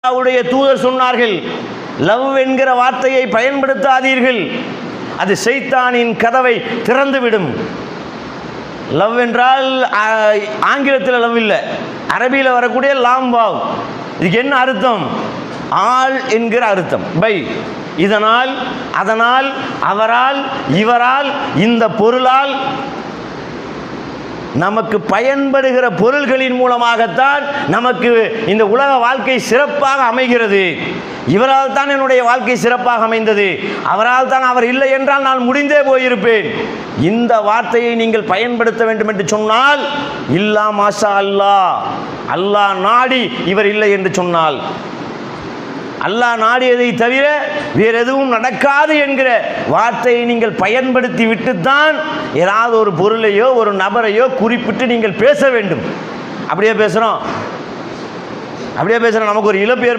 அல்லாஹ்வுடைய தூதர் சொன்னார்கள், லவ் என்கிற வார்த்தையை பயன்படுத்தாதீர்கள், அது ஷைத்தானின் கதவை திறந்துவிடும். லவ் என்றால் ஆங்கிலத்தில் லவ் இல்லை, அரபியில் வரக்கூடிய லாம்பாவ். இதுக்கு என்ன அர்த்தம்? ஆள் என்கிற அர்த்தம். பை, இதனால், அதனால், அவரால், இவரால், இந்த பொருளால், நமக்கு பயன்படுகிற பொருள்களின் மூலமாகத்தான் நமக்கு இந்த உலக வாழ்க்கை சிறப்பாக அமைகிறது. இவரால் தான் என்னுடைய வாழ்க்கை சிறப்பாக அமைந்தது, அவரால் தான், அவர் இல்லை என்றால் நான் முடிந்தே போயிருப்பேன். இந்த வார்த்தையை நீங்கள் பயன்படுத்த வேண்டும் என்று சொன்னால், இல்லா மாஷா அல்லாஹ், அல்லாஹ் நாடி இவர் இல்லை என்று சொன்னால், அல்லாஹ் நாடியதை தவிர வேறு எதுவும் நடக்காது என்கிற வார்த்தையை நீங்கள் பயன்படுத்தி விட்டுத்தான் ஏதாவது ஒரு பொருளையோ ஒரு நபரையோ குறிப்பிட்டு நீங்கள் பேச வேண்டும். அப்படியே பேசுகிறோம், நமக்கு ஒரு இழப்பு